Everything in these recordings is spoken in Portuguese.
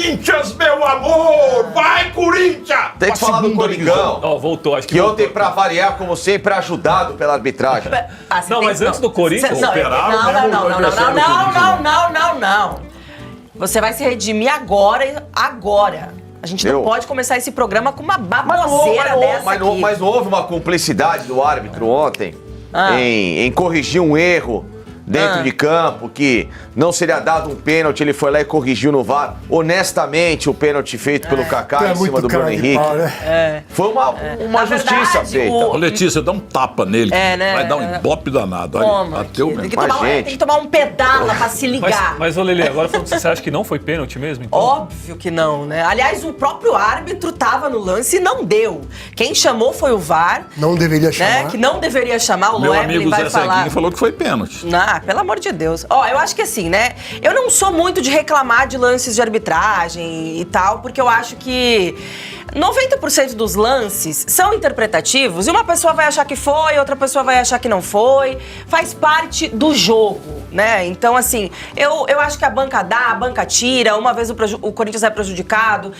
Corinthians, meu amor! Vai, Corinthians! Tem que falar do Coringão. Ó, voltou, acho que Que voltou. ontem, pra variar, como sempre, ajudado pela arbitragem. Não, mas antes do Corinthians, Não. Você vai se redimir agora. A gente não pode começar esse programa com uma baboseira dessa aqui. Mas não houve uma cumplicidade do árbitro ontem em corrigir um erro dentro de campo, que não seria dado um pênalti, ele foi lá e corrigiu no VAR. Honestamente, o pênalti feito pelo Kaká em cima do Bruno Henrique foi uma justiça feita. Ô, Letícia, dá um tapa nele, vai dar um ibope danado. Aí, bateu mesmo. Tem que tomar um pedala pra se ligar. Mas, ô Lelê, agora falando, você acha que não foi pênalti mesmo? Então? Óbvio que não, né? Aliás, o próprio árbitro tava no lance e não deu. Quem chamou foi o VAR. Não deveria chamar. Que não deveria chamar, o Meu Loeblin amigo vai Zé falar. Ceguinho falou que foi pênalti. Pelo amor de Deus. Ó, eu acho que assim, né? Eu não sou muito de reclamar de lances de arbitragem e tal, porque eu acho que 90% dos lances são interpretativos e uma pessoa vai achar que foi, outra pessoa vai achar que não foi. Faz parte do jogo, né? Então, assim, eu acho que a banca dá, a banca tira. Uma vez o Corinthians é prejudicado,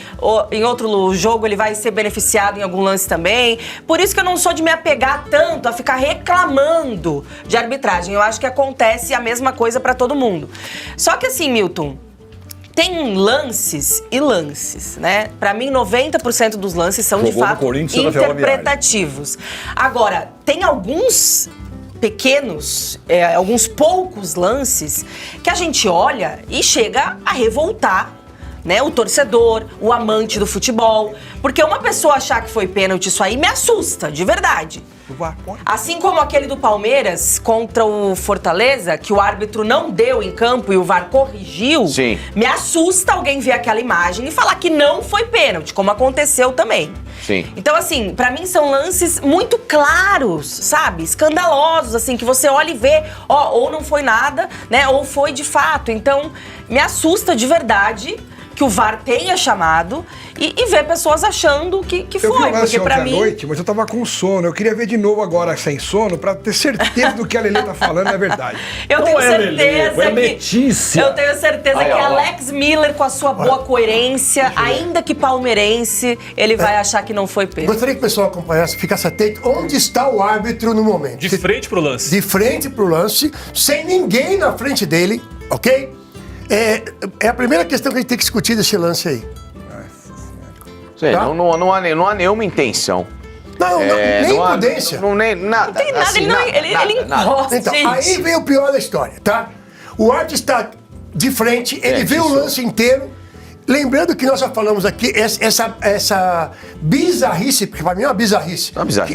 em outro jogo ele vai ser beneficiado em algum lance também. Por isso que eu não sou de me apegar tanto a ficar reclamando de arbitragem. Eu acho que acontece a mesma coisa pra todo mundo. Só que assim, Milton, tem lances e lances, né? Pra mim, 90% dos lances são, de fato, interpretativos. Agora, tem alguns pequenos, alguns poucos lances que a gente olha e chega a revoltar, né? O torcedor, o amante do futebol. Porque uma pessoa achar que foi pênalti, isso aí me assusta, de verdade. Assim como aquele do Palmeiras contra o Fortaleza, que o árbitro não deu em campo e o VAR corrigiu, Sim. Me assusta alguém ver aquela imagem e falar que não foi pênalti, como aconteceu também. Sim. Então, assim, pra mim são lances muito claros, sabe? Escandalosos, assim, que você olha e vê, ou não foi nada, né? Ou foi de fato. Então, me assusta de verdade que o VAR tenha chamado e ver pessoas achando que foi. Eu vi o lance Porque pra ontem à noite, mas eu tava com sono. Eu queria ver de novo agora sem sono pra ter certeza do que a Lelê tá falando é verdade. Eu tenho certeza que Letícia. eu tenho certeza que Alex Miller, com a sua boa coerência, ainda que palmeirense, ele vai achar que não foi pênalti. Gostaria que o pessoal acompanhasse, ficasse atento. Onde está o árbitro no momento? De frente pro lance. De frente pro lance, sem ninguém na frente dele, ok? É a primeira questão que a gente tem que discutir desse lance aí. Sim, Tá? não há nenhuma intenção. Nem prudência. Nada. Não tem nada, assim, ele encosta, Então, gente. aí vem o pior da história, tá? O árbitro está de frente, ele vê o lance inteiro. Lembrando que nós já falamos aqui, essa bizarrice, porque pra mim é uma bizarrice.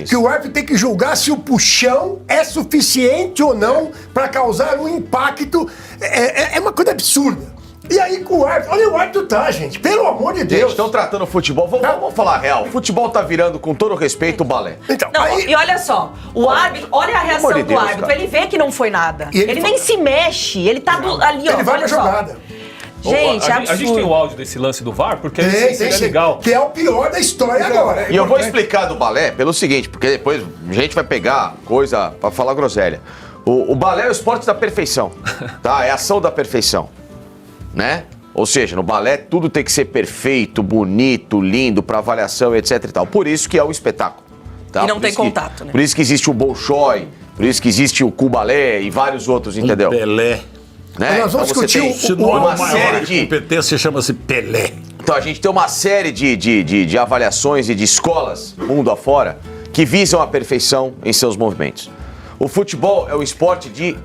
Que o árbitro tem que julgar se o puxão é suficiente ou não pra causar um impacto. É uma coisa absurda. E aí com o árbitro, olha o árbitro tá, gente, pelo amor de Deus. Gente, estão tratando o futebol, vamos falar a real, o futebol tá virando, com todo respeito, o balé. Então, Não, e olha só, o árbitro, olha a reação de do Deus, árbitro, cara. ele vê que não foi nada. E ele Ele nem se mexe, ele tá ali, ó. ele vai olha pra só. jogada. Gente, é a gente tem o áudio desse lance do VAR, porque seria sim, legal. que é o pior da história agora. E eu vou explicar do balé pelo seguinte, porque depois a gente vai pegar coisa pra falar groselha. O balé é o esporte da perfeição, tá? É a ação da perfeição, né? Ou seja, no balé tudo tem que ser perfeito, bonito, lindo, pra avaliação, etc e tal. Por isso que é um espetáculo. Tá? E não tem contato, né? Por isso que existe o Bolshoi, por isso que existe o Cubalé e vários outros, entendeu? Pelé. Né? Nós vamos Então você discutir tem Esse nome uma maior série de de... competência chama-se Pelé. Então a gente tem uma série de avaliações e de escolas, mundo afora, que visam a perfeição em seus movimentos. O futebol é um esporte de...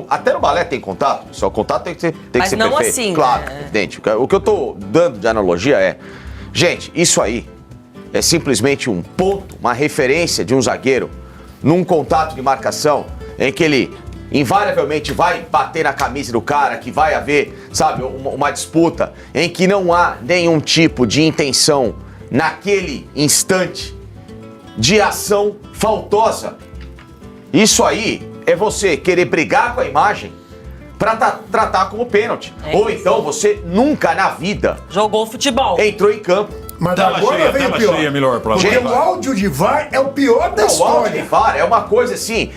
Até no balé tem contato, só o contato tem que ser Mas não perfeito. assim, claro, né? evidente. O que eu tô dando de analogia é... Gente, isso aí é simplesmente um ponto, uma referência de um zagueiro num contato de marcação em que ele invariavelmente vai bater na camisa do cara, que vai haver, sabe, uma disputa em que não há nenhum tipo de intenção naquele instante de ação faltosa. Isso aí é você querer brigar com a imagem pra tratar como pênalti. Ou então você nunca na vida Jogou futebol. entrou em campo. Mas Tela agora cheia, vem o tela pior. cheia é melhor pra Porque você. o áudio de VAR é o pior da Não, o áudio de história. VAR é uma coisa assim,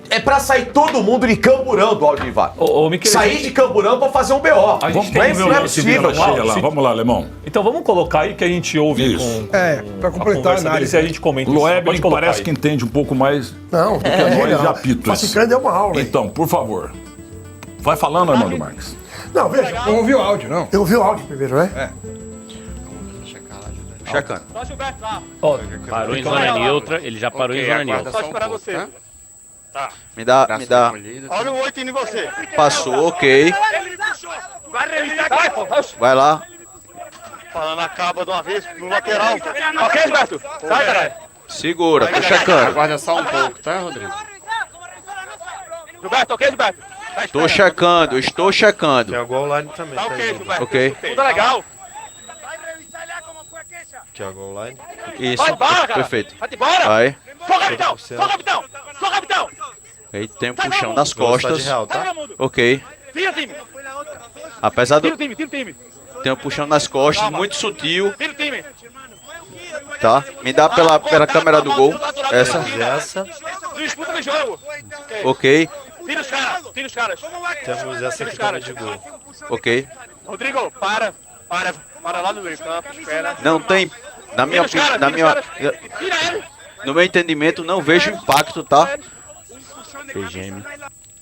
é pra sair todo mundo de camburão do áudio de VAR. Ô, Michele, Sair de camburão pra fazer um BO. A gente Não é, tem que ver não o é lance possível. dela Cheia lá. Sim. Vamos lá, Alemão. Então vamos colocar aí que a gente ouve Isso. a Pra completar a conversa deles análise. e a gente comenta isso. Loeb Pode colocar parece aí. que entende um pouco mais Não, do que nós de apito. Facicando é uma aula. Então, por favor. Vai falando, Armando Marques. Não, veja, Vamos ouvir o áudio, não? eu ouvi o áudio primeiro, né? Checando. Ó, Parou em zona neutra, ele já parou em zona neutra. Só esperar você. Me dá. Olha o 8 em você. Passou, ok. Vai revisar, Vai lá. falando a caba de uma vez no lateral. Ok, Gilberto? Sai, caralho. Segura, tô checando. Aguarda só um pouco, tá, Rodrigo? Gilberto, ok, Gilberto? Tá Tô checando, estou checando. Thiago online também. Tá ok, Gilberto. Ok. Tudo legal? Thiago online. Isso, Vai embora, cara. perfeito. Vai embora. Vai. Só capitão, só capitão, só capitão. Aí tem um puxão nas Velocidade costas. real, Sai, tá? meu mundo. Ok. Tira o time. Apesar Tira do. o time, tira o time. Tem um puxão nas costas, muito sutil, Tira o time. tá? Me dá pela câmera do gol. Essa. Essa. Disputa de jogo. Ok. Tira os caras, tira os caras. Temos essa aqui também de gol. Ok. Rodrigo, para lá no meio campo, espera. Não tem. Na minha Tira os caras, opinião. Na tira os minha. caras. Tira ele. No meu entendimento, não vejo impacto, tá? PGM.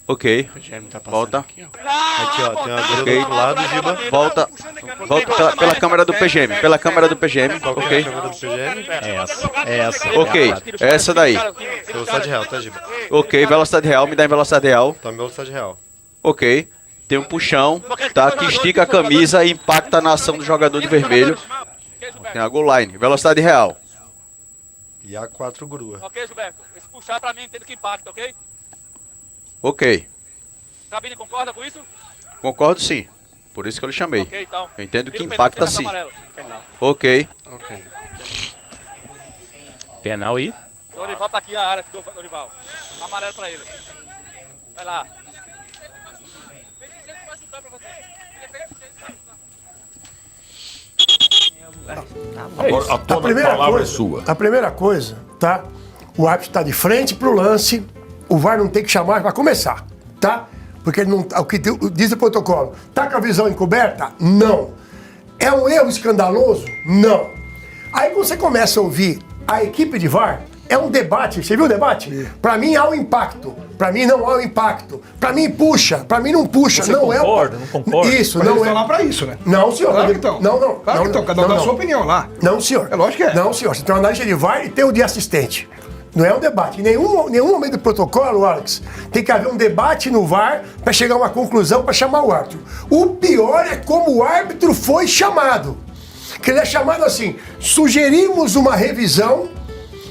Ok. PGM tá passando Volta. aqui, ó. Aqui, ó. Tem uma agulha Ok. do outro lado, Giba. Volta pela câmera do PGM. Pela câmera do PGM. Qual que é a Ok. câmera do PGM? É essa. Ok. Essa daí. Velocidade real, tá, Giba? Ok. Velocidade real. Me dá em velocidade real. Tá velocidade real. Ok. Tem um puxão, tá? Que estica a camisa e impacta na ação do jogador de vermelho. Tem a goal line. Velocidade real. E a 4 grua. Ok, Gilberto. Esse puxar pra mim entendo que impacta, ok? Ok. Cabine concorda com isso? Concordo sim. Por isso que eu lhe chamei. Ok, então. Eu entendo que Tira o impacta penal, sim. tira o Ok. Ok. Penal aí. Dorival tá aqui a área, Dorival. Amarelo pra ele. Vai lá. Agora, a toda palavra é sua. A primeira coisa, tá? O árbitro está de frente pro lance, o VAR não tem que chamar para começar, tá? Porque ele não, o que diz o protocolo, tá com a visão encoberta? Não. É um erro escandaloso? Não. Aí quando você começa a ouvir a equipe de VAR, é um debate, você viu o debate? Pra mim há um impacto, pra mim não há um impacto, pra mim puxa, pra mim não puxa, Você não concorda, é não concorda? Isso, Mas não eles é. estão lá pra isso, né? Não, senhor. Claro que estão. Não, Claro que estão, cada um dá a sua opinião lá. Não, senhor. É lógico que é. Não, senhor. Você tem uma análise de VAR e tem o de assistente. Não é um debate. Em nenhum momento do protocolo, Alex, tem que haver um debate no VAR para chegar a uma conclusão para chamar o árbitro. O pior é como o árbitro foi chamado. Que ele é chamado assim: sugerimos uma revisão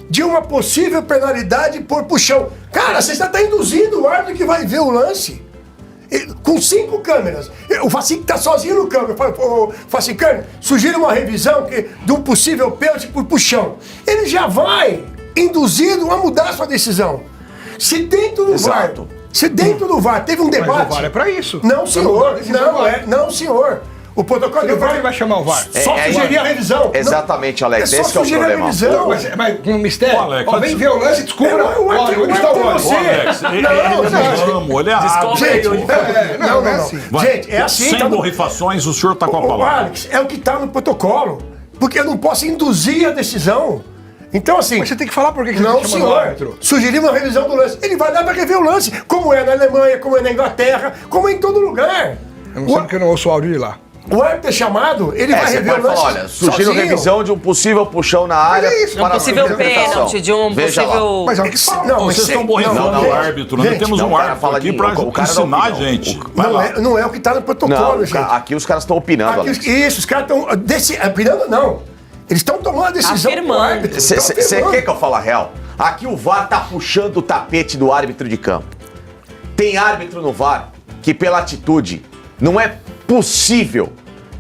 de uma possível penalidade por puxão. Cara, você está induzindo o árbitro que vai ver o lance. Com 5 câmeras. O Facic tá sozinho no campo. Eu falo, Facicano, sugiro uma revisão de um possível pênalti por puxão. Ele já vai induzido a mudar a sua decisão. Se dentro do VAR, teve um debate. Mas o VAR é pra isso. Não, Pra senhor. mudar a decisão do VAR. Não, senhor. O protocolo Por que ele vai chamar o VAR? Só sugerir a revisão. Exatamente, Alex. É só Esse que é o sugerir a problema. revisão. Mas com um mistério. Ô, Alex, Ó, vem ver o lance e descubra. Onde está o lance? Ô, Alex, ele é ramo, ele é árbitro. Gente, não é assim. Vai. Gente, é assim. Sem tá no- borrifações, o senhor tá com a Ô, palavra. Alex, é o que está no protocolo. Porque eu não posso induzir a decisão. Então, assim. Mas você tem que falar por que você Não, está chamando o senhor. árbitro. Sugerir uma revisão do lance. Ele vai lá para rever o lance, como é na Alemanha, como é na Inglaterra, como é em todo lugar. Eu não sei porque eu não ouço o áudio de lá. O árbitro é chamado, ele vai Você rever pode o lance. falar, olha, sugiro sozinho. revisão de um possível puxão na área é isso, Um possível interpretação. pênalti, de um Veja lá. possível... Mas é o que fala. Não, mas Vocês estão borrifando não, o gente, árbitro, né? gente, Temos não, um o cara árbitro fala aqui de- pra o cara dá ensinar a opinião. gente. Vai Não lá. não é o que está no protocolo, Não, gente. aqui os caras estão opinando, Aqui, Alex. isso, os caras estão opinando, não. Eles estão tomando a decisão Afirmando. pro árbitro. Você Estão afirmando. quer que eu fale a real? Aqui o VAR tá puxando o tapete do árbitro de campo. Tem árbitro no VAR que, pela atitude, não é possível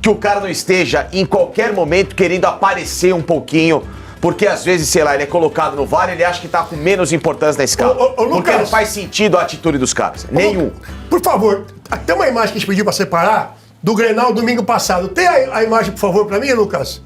que o cara não esteja em qualquer momento querendo aparecer um pouquinho, porque às vezes, sei lá, ele é colocado no VAR e ele acha que tá com menos importância na escala. Ô, porque Lucas. não faz sentido a atitude dos caras. Nenhum. Por favor, tem uma imagem que a gente pediu pra separar do Grenal domingo passado. Tem a imagem, por favor, pra mim, Lucas?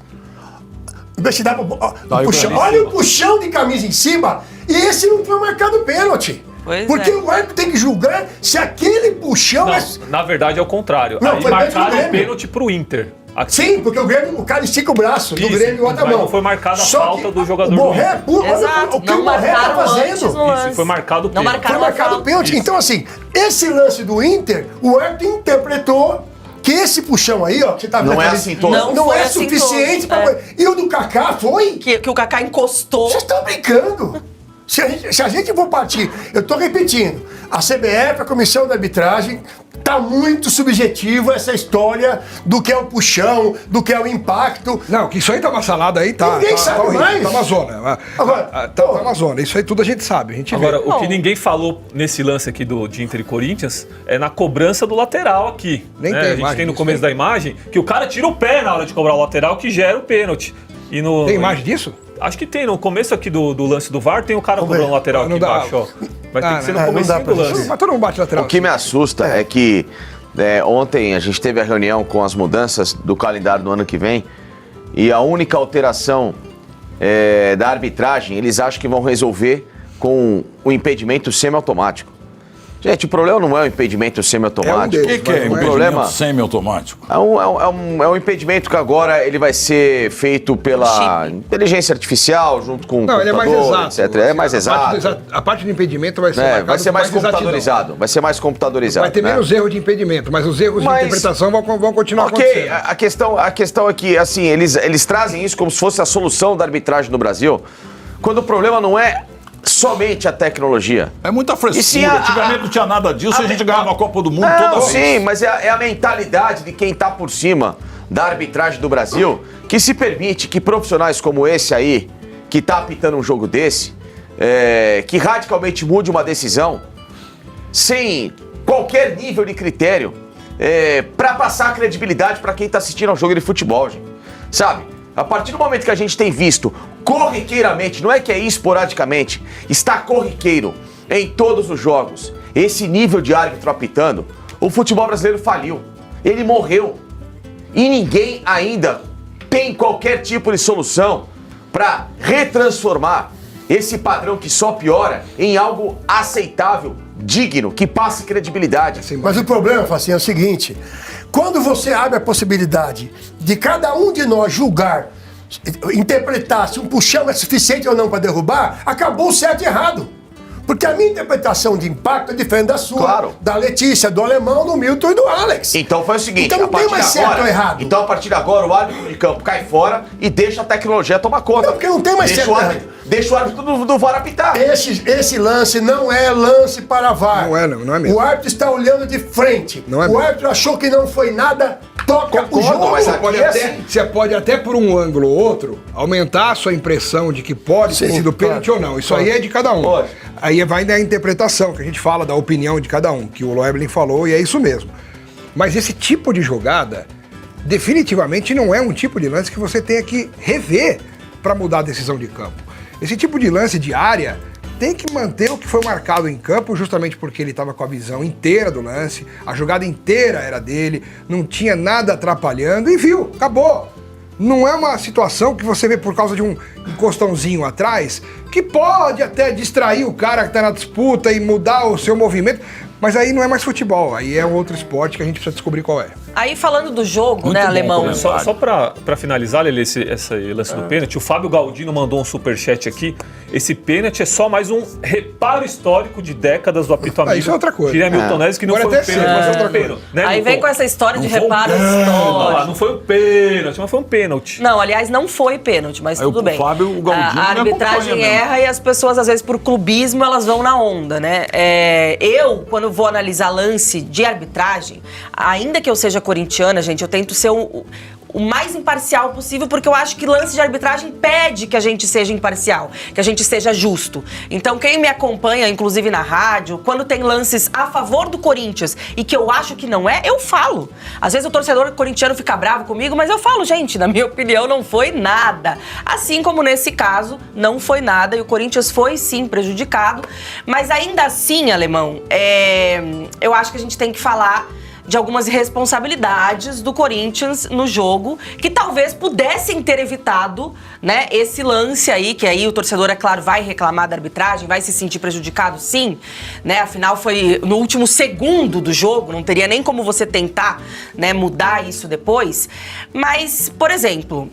Ver se dá pra... Tá, puxão. Olha o puxão de camisa em cima. E esse não foi marcado pênalti. Pois Porque é. o árbitro tem que julgar se aquele puxão Não, é... na verdade é o contrário. Não, Aí foi pênalti marcaram do o Grêmio. pênalti pro Inter. Aqui. Sim, porque o Grêmio, o cara estica o braço, do Isso, Grêmio e outra mas mão. não foi marcada a Só falta que do jogador O do Borré, Inter. olha Exato, o que não o Borré tá marcaram antes fazendo. no lance. Isso, foi marcado o Não pênalti. Foi marcaram marcado a o pênalti. Isso. Então, assim, esse lance do Inter, o árbitro interpretou que esse puxão aí, ó, que você tá vendo Não é ali, assintoso. Não foi é assintoso, suficiente pra... é. E o do Kaká foi? Que o Kaká encostou. Vocês estão brincando. Se a gente for partir, eu tô repetindo, a CBF, a Comissão de Arbitragem, tá muito subjetiva essa história do que é o puxão, do que é o impacto. Não, que isso aí tá uma salada aí, tá. Ninguém sabe horrível, mais. Tá uma zona. Agora, Tá uma zona. Isso aí tudo a gente sabe, a gente Agora, vê. o que ninguém falou nesse lance aqui de Inter e Corinthians é na cobrança do lateral aqui. Nem né? tem A gente imagem tem no disso, começo né? da imagem que o cara tira o pé na hora de cobrar o lateral que gera o pênalti. E no, Tem imagem disso? Acho que tem. No começo aqui do lance do VAR tem o cara Vamos cobrando o ver. lateral Não aqui dá. embaixo, ó. Vai ter que ser no não começo dá do pra lance. Mas todo mundo bate lateral. O que me assusta é que ontem a gente teve a reunião com as mudanças do calendário do ano que vem e a única alteração da arbitragem eles acham que vão resolver com o impedimento semiautomático. Gente, o problema não é o impedimento semiautomático. O que é o impedimento problema semi-automático? é um impedimento que agora ele vai ser feito pela Chip. inteligência artificial junto com o Não, ele é mais computador, exato. etc. É mais exato. A parte do impedimento vai ser Vai marcada ser com mais exatidão. computadorizado. Vai ser mais computadorizado. Vai ter né? menos erro de impedimento, mas os erros Mas- de interpretação vão continuar Ok, acontecendo. a questão é que, assim, eles trazem isso como se fosse a solução da arbitragem no Brasil, quando o problema não é somente a tecnologia. É muita frescura. E sim, Antigamente não tinha nada disso, a gente ganhava a Copa do Mundo toda Não, vez. sim, mas é a mentalidade de quem tá por cima da arbitragem do Brasil que se permite que profissionais como esse aí, que tá apitando um jogo desse, que radicalmente mude uma decisão, sem qualquer nível de critério, pra passar credibilidade pra quem tá assistindo ao jogo de futebol, gente. Sabe? A partir do momento que a gente tem visto corriqueiramente, não é que é esporadicamente, está corriqueiro em todos os jogos, esse nível de árbitro apitando, o futebol brasileiro faliu. Ele morreu. E ninguém ainda tem qualquer tipo de solução para retransformar esse padrão que só piora em algo aceitável, digno, que passe credibilidade. Mas o problema, Facinho, é o seguinte: quando você abre a possibilidade de cada um de nós julgar, interpretar se um puxão é suficiente ou não para derrubar, acabou o certo e errado. Porque a minha interpretação de impacto é diferente da sua, Claro. da Letícia, do Alemão, do Milton e do Alex. Então foi o seguinte, Então não a partir tem mais de agora, certo ou errado. Então a partir de agora o árbitro de campo cai fora e deixa a tecnologia tomar conta. Não, porque não tem mais deixa certo o ou árbitro, deixa o árbitro do VAR apitar. Esse lance não é lance para VAR. Não é, não é mesmo. O árbitro está olhando de frente. Não é o mesmo. árbitro achou que não foi nada, toca o Concordo, jogo. mas Você aqui pode, é até, assim. você pode até por um ângulo ou outro aumentar a sua impressão de que pode ter Sim, sido pênalti claro, ou não. Isso aí é de cada um. Pode. Aí vai da interpretação, que a gente fala da opinião de cada um, que o Loeblin falou e é isso mesmo. Mas esse tipo de jogada definitivamente não é um tipo de lance que você tenha que rever para mudar a decisão de campo. Esse tipo de lance de área tem que manter o que foi marcado em campo, justamente porque ele estava com a visão inteira do lance, a jogada inteira era dele, não tinha nada atrapalhando e viu, acabou. Não é uma situação que você vê por causa de um encostãozinho atrás, que pode até distrair o cara que está na disputa e mudar o seu movimento, mas aí não é mais futebol, aí é outro esporte que a gente precisa descobrir qual é. Aí falando do jogo, Muito né, bom Alemão? comentário. Só pra finalizar, Lelê, esse lance do pênalti, o Fábio Galdino mandou um superchat aqui. Esse pênalti é só mais um reparo histórico de décadas do apito amigo. isso é outra coisa. Diria Milton Neves que não Pode foi um até ser, pênalti, mas mas é foi um outra coisa. pênalti. Né, Aí Milton? vem com essa história de Não foi um reparo Olha lá, histórico. não foi um pênalti, mas foi um pênalti. Não, aliás, não foi pênalti, mas Aí tudo o bem. Fábio, o Galdino, A me arbitragem acompanha mesmo. erra e as pessoas, às vezes, por clubismo, elas vão na onda, né? Eu, quando vou analisar lance de arbitragem, ainda que eu seja corintiana, gente, eu tento ser o mais imparcial possível, porque eu acho que lance de arbitragem pede que a gente seja imparcial, que a gente seja justo. Então, quem me acompanha, inclusive na rádio, quando tem lances a favor do Corinthians e que eu acho que não é, eu falo. Às vezes o torcedor corintiano fica bravo comigo, mas eu falo, gente, na minha opinião, não foi nada. Assim como nesse caso, não foi nada e o Corinthians foi sim prejudicado, mas ainda assim, Alemão, eu acho que a gente tem que falar de algumas irresponsabilidades do Corinthians no jogo, que talvez pudessem ter evitado, né, esse lance aí, que aí o torcedor, é claro, vai reclamar da arbitragem, vai se sentir prejudicado, sim, né, afinal foi no último segundo do jogo, não teria nem como você tentar, né, mudar isso depois, mas, por exemplo,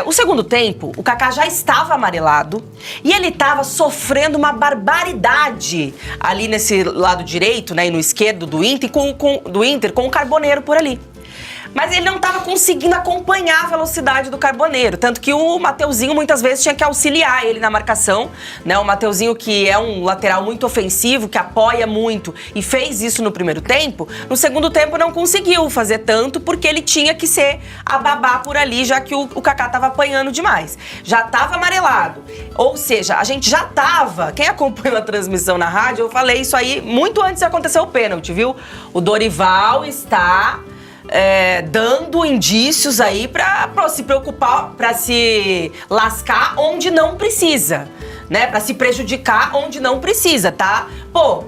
o segundo tempo, o Kaká já estava amarelado e ele estava sofrendo uma barbaridade ali nesse lado direito, né, e no esquerdo do Inter, com o Carboneiro por ali. Mas ele não estava conseguindo acompanhar a velocidade do Carboneiro, tanto que o Mateuzinho muitas vezes tinha que auxiliar ele na marcação, né? O Mateuzinho, que é um lateral muito ofensivo, que apoia muito e fez isso no primeiro tempo, no segundo tempo não conseguiu fazer tanto porque ele tinha que ser a babá por ali, já que o Kaká estava apanhando demais. Já estava amarelado, ou seja, a gente já estava, quem acompanhou a transmissão na rádio, eu falei isso aí muito antes de acontecer o pênalti, viu? O Dorival está... dando indícios aí pra se preocupar, pra se lascar onde não precisa, né? Pra se prejudicar onde não precisa, tá? Pô,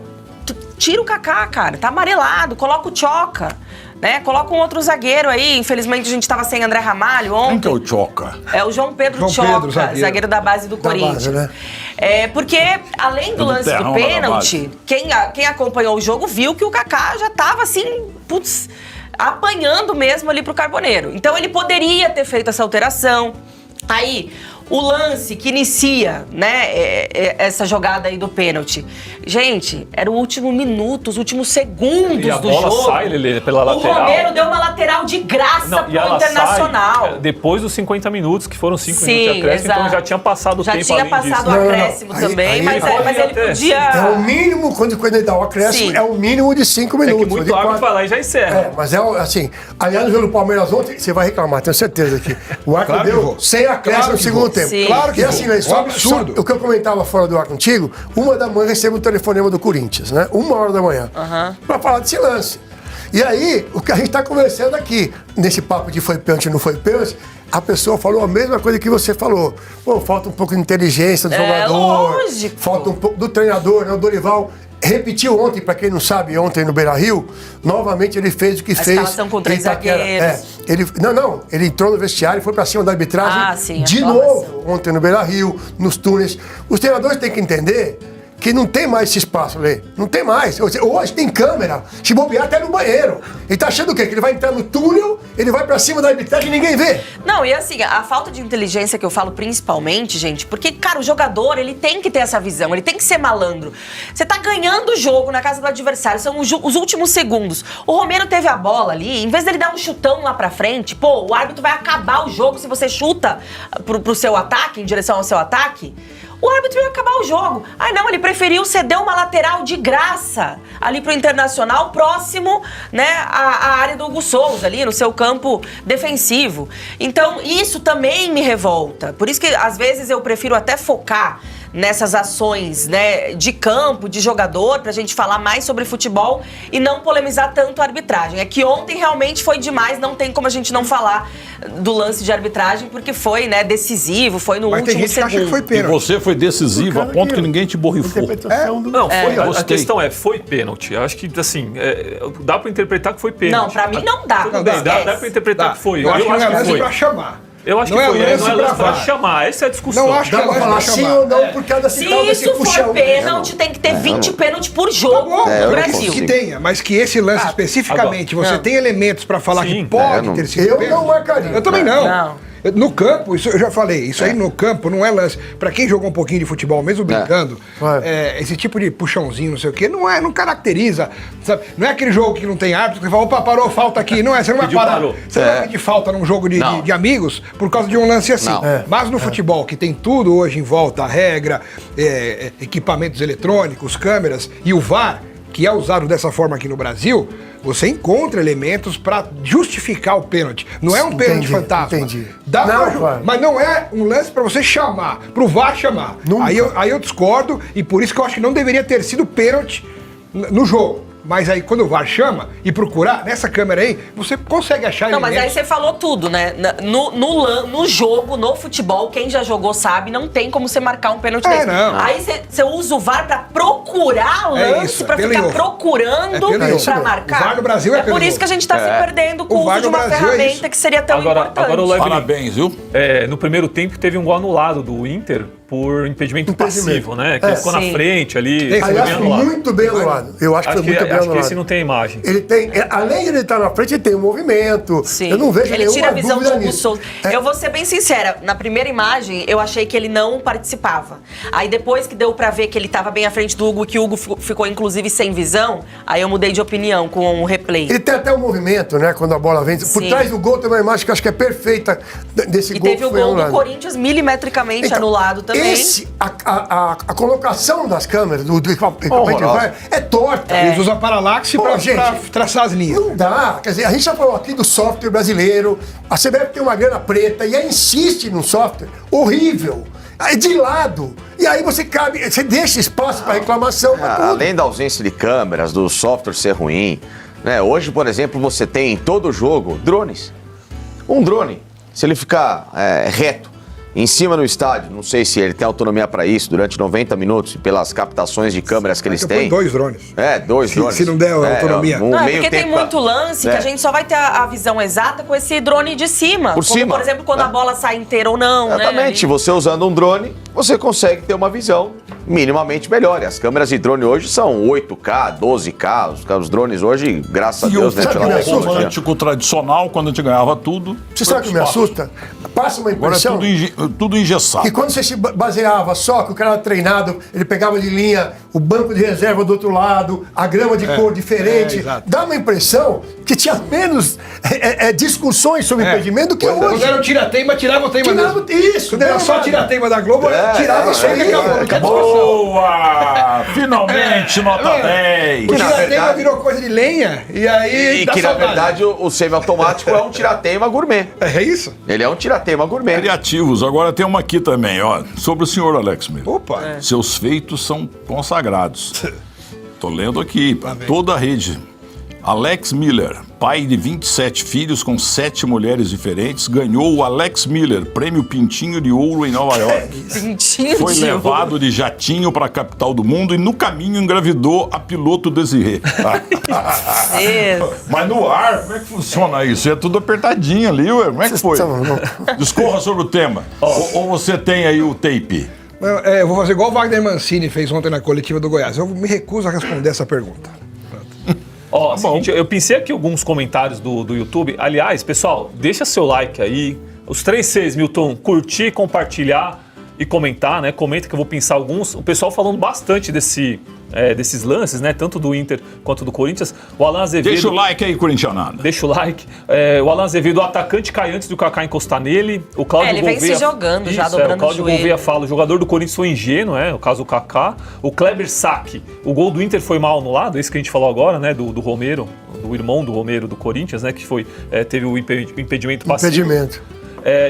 tira o Kaká, cara, tá amarelado, coloca o Tchoca, né? Coloca um outro zagueiro aí, infelizmente a gente tava sem André Ramalho ontem. Quem que é o Tchoca? É o João Pedro Tchoca, zagueiro da base do Corinthians. Base, né? Porque, além do lance do pênalti, quem acompanhou o jogo viu que o Kaká já tava assim, putz, apanhando mesmo ali pro Carboneiro. Então ele poderia ter feito essa alteração. Aí, o lance que inicia, né, essa jogada aí do pênalti. Gente, era o último minuto, os últimos segundos E a do bola jogo. sai, Lelê, pela lateral. O Romero deu uma lateral de graça e pro ela Internacional. sai depois dos 50 minutos, que foram 5 Sim, minutos de acréscimo, exato. então já tinha passado o Já tempo tinha além passado disso. o Não, acréscimo aí- também, aí- mas Pode ele até, podia... É o mínimo, quando ele dá o acréscimo, Sim. é o mínimo de 5 É minutos. que muito de árbitro quatro. vai lá e já encerra. Mas assim, aliás, no jogo do Palmeiras ontem, você vai reclamar, tenho certeza que o árbitro Claro que deu vou. sem acréscimo Claro no que segundo vou. tempo. Sim. Claro que E assim, vou. né, É um absurdo. o que eu comentava fora do ar contigo, 1h recebo um telefonema do Corinthians, né? 1h pra falar desse lance. E aí, o que a gente tá conversando aqui, nesse papo de foi pênalti ou não foi pênalti, a pessoa falou a mesma coisa que você falou. Pô, falta um pouco de inteligência do jogador, lógico. falta um pouco do treinador, né? O Dorival repetiu ontem, pra quem não sabe, ontem no Beira-Rio, novamente ele fez o que fez. escalação com 3 em Itaquera. zagueiros. Ele entrou no vestiário e foi pra cima da arbitragem Ah, sim, a de escalação. novo, ontem no Beira-Rio, nos túneis. Os treinadores têm que entender que não tem mais esse espaço, Lê. Não tem mais. Hoje tem câmera, se bobear até no banheiro. Ele tá achando o quê? Que ele vai entrar no túnel, ele vai pra cima da arbitragem e ninguém vê. Não, e assim, a falta de inteligência que eu falo principalmente, gente, porque, cara, o jogador, ele tem que ter essa visão, ele tem que ser malandro. Você tá ganhando o jogo na casa do adversário, são os últimos segundos. O Romero teve a bola ali, em vez dele dar um chutão lá pra frente, pô, o árbitro vai acabar o jogo se você chuta pro seu ataque, em direção ao seu ataque. O árbitro ia acabar o jogo. Ah, não, ele preferiu ceder uma lateral de graça ali pro Internacional, próximo, né, à área do Hugo Souza, ali no seu campo defensivo. Então, isso também me revolta. Por isso que, às vezes, eu prefiro até focar nessas ações, né, de campo, de jogador, pra gente falar mais sobre futebol e não polemizar tanto a arbitragem. É que ontem realmente foi demais, não tem como a gente não falar do lance de arbitragem, porque foi, né, decisivo, foi no Mas tem último gente que acha que segundo. foi E pênalti. você foi decisivo a ponto que ninguém te borrifou. Não, foi, a gostei. questão foi pênalti. Eu acho que, assim, dá pra interpretar que foi pênalti. Não, pra mim não dá. Tudo bem, dá pra interpretar Tá. que foi. Eu acho que não é que lance foi. pra chamar. Eu acho Não que é foi. lance Não é lance pra pra VAR. chamar. Essa é a discussão. Não acho que Dá é pra lance falar pra sim chamar. ou não por causa desse Se tal desse isso for puxão. pênalti, tem que ter 20 pênaltis por jogo Bom, eu no não Brasil. consigo. que tenha, mas que esse lance especificamente, você tem elementos pra falar Sim. que pode não- ter sido Eu pênalti. não marcaria. Eu também não. Não. No campo, isso eu já falei, isso aí no campo não é lance. Pra quem jogou um pouquinho de futebol, mesmo brincando, esse tipo de puxãozinho, não sei o quê, não caracteriza. Sabe? Não é aquele jogo que não tem árbitro, que você fala, opa, parou, falta aqui. Não é, você não vai Pediu, parar. parou. Você não vai pedir falta num jogo de amigos por causa de um lance assim. Não. Mas no futebol, que tem tudo hoje em volta, a regra, equipamentos eletrônicos, câmeras e o VAR, que é usado dessa forma aqui no Brasil, você encontra elementos pra justificar o pênalti. Não é um pênalti fantasma. Entendi. Dá Não, pra claro. mas não é um lance pra você chamar, pro VAR chamar. Nunca. Aí eu discordo e por isso que eu acho que não deveria ter sido pênalti no jogo. Mas aí quando o VAR chama e procurar, nessa câmera aí, você consegue achar Não, mas aí elementos. você falou tudo, né? No jogo, no futebol, quem já jogou sabe, não tem como você marcar um pênalti desse. não. Aí você usa o VAR pra procurar lance, isso, pra pelo ficar erro. procurando É pelo erro. pra marcar. O VAR no Brasil é por pelo isso erro. que a gente tá se perdendo com O o VAR uso de no uma Brasil é ferramenta isso. que seria tão importante. Agora o Leibniz, Parabéns, viu? no primeiro tempo teve um gol anulado do Inter por impedimento passivo, né? Que ele ficou na Sim. frente ali. Esse foi Aliás, bem foi anulado. muito bem anulado. Eu acho que foi muito bem acho que anulado. esse não tem imagem. Ele tem, além de ele estar na frente, ele tem um movimento. Sim. Eu não vejo ele nenhuma tira a visão do dúvida Hugo nisso. Souza. Eu vou ser bem sincera, na primeira imagem eu achei que ele não participava. Aí depois que deu pra ver que ele tava bem à frente do Hugo, que o Hugo ficou inclusive sem visão, aí eu mudei de opinião com o replay. Ele tem até um movimento, né? Quando a bola vem. Por Sim. trás do gol tem uma imagem que eu acho que é perfeita desse E gol. teve que o foi gol do anulado. Corinthians milimetricamente Então, anulado também. A colocação das câmeras, do equipamento Horrorosa. VAR, é torta. Eles usam a paralaxe Pô, pra gente, traçar as linhas. Não dá. Quer dizer, a gente já falou aqui do software brasileiro. A CBF tem uma grana preta e aí insiste num software horrível. Aí de lado. E aí você deixa espaço para reclamação. pra tudo. Além da ausência de câmeras, do software ser ruim, né? Hoje, por exemplo, você tem em todo jogo drones. Um drone, se ele ficar reto em cima no estádio, não sei se ele tem autonomia para isso durante 90 minutos, pelas captações de câmeras que eles Eu ponho têm. 2 drones. Dois drones. Se não der autonomia. um Não, é meio porque tem tempo muito lance que a gente só vai ter a visão exata com esse drone de cima. Por Como, cima. por exemplo, quando a bola sai inteira ou não, Exatamente. né? Você usando um drone, você consegue ter uma visão minimamente melhor. E as câmeras de drone hoje são 8K, 12K. Os drones hoje, graças a E o Deus, né? sabe pela que me assusta? tecnologia. romântico tradicional, quando a gente ganhava tudo. Você sabe o que me assusta? Passa uma Agora é impressão tudo engessado. que quando você se baseava só que o cara era treinado, ele pegava de linha o banco de reserva do outro lado, a grama de cor diferente, exato. dá uma impressão que tinha menos discussões sobre impedimento do que Quando hoje. era o tira-teima, tirava o teima Tirava mesmo. isso. Quando era só tira-teima da Globo, tirava isso aí que acabou. Não tinha discussão. Boa! Finalmente, nota 10. O Que na tira-teima verdade- virou coisa de lenha e aí E dá que, na saudade. verdade, o semi-automático é um tirateima gourmet. É isso? Ele é um tirateima gourmet. Criativos. Agora tem uma aqui também, ó. Sobre o senhor Alex Miller. Opa. Seus feitos são consagrados. Tô lendo aqui, para toda a rede. Alex Miller, pai de 27 filhos com 7 mulheres diferentes, ganhou o Alex Miller, prêmio Pintinho de Ouro em Nova York. Pintinho Foi de levado de jatinho para a capital do mundo e no caminho engravidou a piloto Desirê. Deus. Mas no ar, como é que funciona isso? É tudo apertadinho ali, ué. Como é que foi? são loucos. Discorra sobre o tema. Ou você tem aí o tape? Eu vou fazer igual o Wagner Mancini fez ontem na coletiva do Goiás. Eu me recuso a responder essa pergunta. Ó, seguinte, eu pensei aqui alguns comentários do YouTube. Aliás, pessoal, deixa seu like aí. Os 3 Cs, Milton, curtir, compartilhar e comentar, né? Comenta que eu vou pensar alguns. O pessoal falando bastante desses lances, né? Tanto do Inter quanto do Corinthians. O Alan Azevedo... Deixa o like aí, corintianada. Deixa o like. O Alan Azevedo, o atacante cai antes do Kaká encostar nele. O Cláudio Ele vem Gouveia... se jogando já, Isso, dobrando o Cláudio o joelho. Gouveia fala, o jogador do Corinthians foi ingênuo, o caso do Kaká. O Kleber Sack, o gol do Inter foi mal anulado, esse que a gente falou agora, né? Do Romero, do irmão do Romero do Corinthians, né? Que foi, teve o impedimento passivo. Impedimento.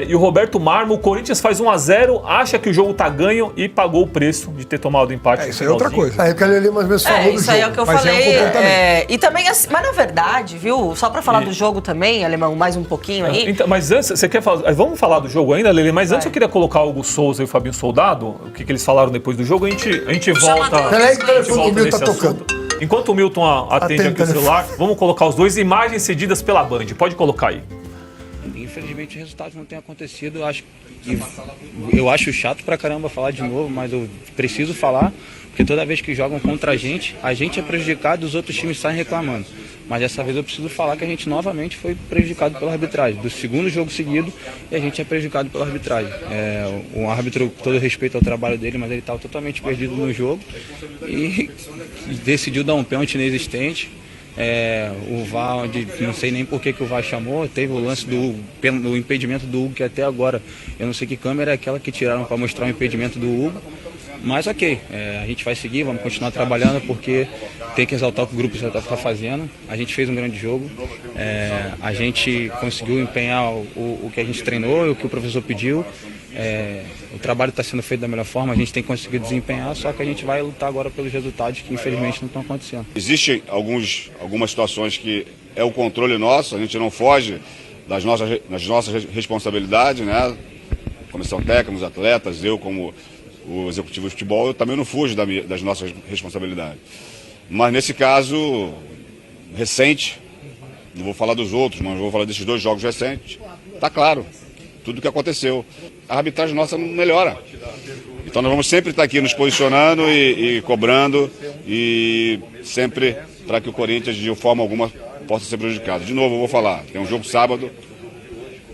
E o Roberto Marmo, o Corinthians faz 1-0, acha que o jogo tá ganho e pagou o preço de ter tomado o empate. no Isso aí é outra finalzinho. coisa. Aí o Calil ali mais ou menos falou do Isso aí é o que eu Mas é um falei. comportamento. E também, assim, mas na verdade, viu? Só pra falar do jogo também, Alemão, mais um pouquinho aí. Então, mas antes, você quer falar... Vamos falar do jogo ainda, Lele? Mas antes Vai. eu queria colocar o Hugo Souza e o Fabinho Soldado, o que eles falaram depois do jogo, a gente volta... Peraí, que o a gente telefone do volta Milton nesse tá assunto. Enquanto o Milton atende Atende aqui o o celular, vamos colocar os dois, imagens cedidas pela Band. Pode colocar aí. Infelizmente o resultado não tem acontecido. Eu acho chato pra caramba falar de novo, mas eu preciso falar, porque toda vez que jogam contra a gente é prejudicado e os outros times saem reclamando. Mas dessa vez eu preciso falar que a gente novamente foi prejudicado pela arbitragem. Do segundo jogo seguido, e a gente é prejudicado pela arbitragem. O árbitro, todo respeito ao trabalho dele, mas ele estava totalmente perdido no jogo e decidiu dar um pênalti inexistente. O VAR, onde não sei nem por que o VAR chamou, teve o lance do impedimento do Hugo, que até agora eu não sei que câmera é aquela que tiraram para mostrar o impedimento do Hugo. Mas ok, a gente vai seguir, vamos continuar trabalhando porque tem que exaltar o que o grupo já está fazendo. A gente fez um grande jogo, a gente conseguiu empenhar o que a gente treinou e o que o professor pediu. O trabalho está sendo feito da melhor forma, a gente tem conseguido desempenhar, só que a gente vai lutar agora pelos resultados que infelizmente não estão acontecendo. Existem algumas situações que é o controle nosso, a gente não foge das nossas responsabilidades, né? Comissão técnica, os atletas, eu como o executivo de futebol, eu também não fujo das nossas responsabilidades. Mas nesse caso recente, não vou falar dos outros, mas vou falar desses 2 jogos recentes, está claro tudo o que aconteceu. A arbitragem nossa não melhora. Então nós vamos sempre estar aqui nos posicionando e cobrando e sempre para que o Corinthians de forma alguma possa ser prejudicado. De novo, eu vou falar, tem um jogo sábado,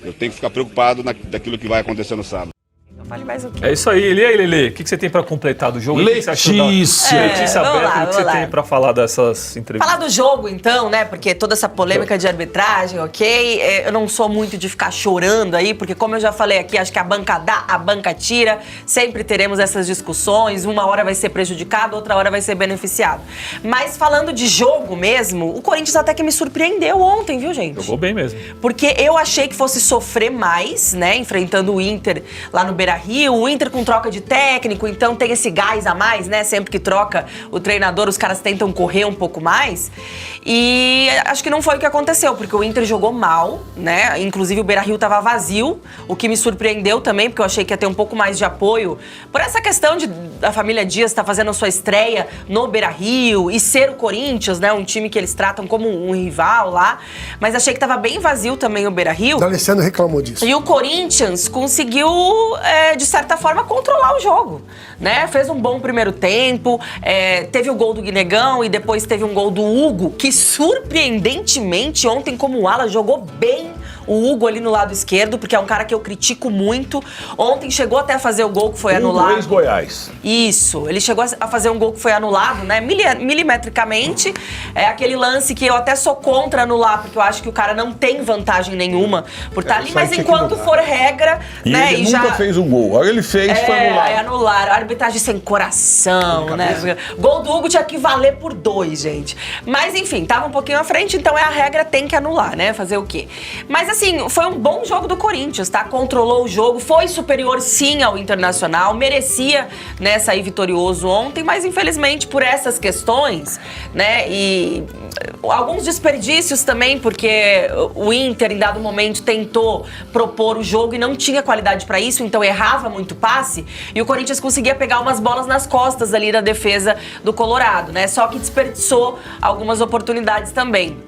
eu tenho que ficar preocupado daquilo que vai acontecer no sábado. Fale mais o quê? É isso aí. E aí, Lelê, o que você tem para completar do jogo? Letícia! Letícia vamos Beto, lá, o que você vamos lá. tem para falar dessas entrevistas? Falar do jogo, então, né? Porque toda essa polêmica de arbitragem, ok? Eu não sou muito de ficar chorando aí, porque como eu já falei aqui, acho que a banca dá, a banca tira. Sempre teremos essas discussões. Uma hora vai ser prejudicado, outra hora vai ser beneficiado. Mas falando de jogo mesmo, o Corinthians até que me surpreendeu ontem, viu, gente? Jogou bem mesmo. Porque eu achei que fosse sofrer mais, né? Enfrentando o Inter lá no Beira-Rio. O Inter com troca de técnico, então tem esse gás a mais, né? Sempre que troca o treinador, os caras tentam correr um pouco mais. E acho que não foi o que aconteceu, porque o Inter jogou mal, né? Inclusive o Beira-Rio tava vazio, o que me surpreendeu também, porque eu achei que ia ter um pouco mais de apoio. Por essa questão da família Dias estar fazendo a sua estreia no Beira-Rio e ser o Corinthians, né? Um time que eles tratam como um rival lá. Mas achei que tava bem vazio também o Beira-Rio. O Alessandro reclamou disso. E o Corinthians conseguiu, de certa forma, controlar o jogo, né? Fez um bom primeiro tempo, teve o gol do Guinegão e depois teve um gol do Hugo, que surpreendentemente ontem como ala jogou bem o Hugo ali no lado esquerdo, porque é um cara que eu critico muito. Ontem chegou até a fazer o gol que foi anulado. Ex-Goiás. Isso, ele chegou a fazer um gol que foi anulado, né, milimetricamente. É aquele lance que eu até sou contra anular, porque eu acho que o cara não tem vantagem nenhuma por estar ali, mas enquanto for regra, E né, ele e nunca já... fez um gol. Agora ele fez, foi anulado. Anularam. Arbitragem sem coração, né? Gol do Hugo tinha que valer por 2, gente. Mas, enfim, tava um pouquinho à frente, então a regra, tem que anular, né? Fazer o quê? Mas, assim, foi um bom jogo do Corinthians, tá? Controlou o jogo, foi superior, sim, ao Internacional, merecia, né, sair vitorioso ontem, mas, infelizmente, por essas questões, né, e alguns desperdícios também, porque o Inter, em dado momento, tentou propor o jogo e não tinha qualidade pra isso, então errava muito passe, e o Corinthians conseguia pegar umas bolas nas costas ali da defesa do Colorado, né? Só que desperdiçou algumas oportunidades também.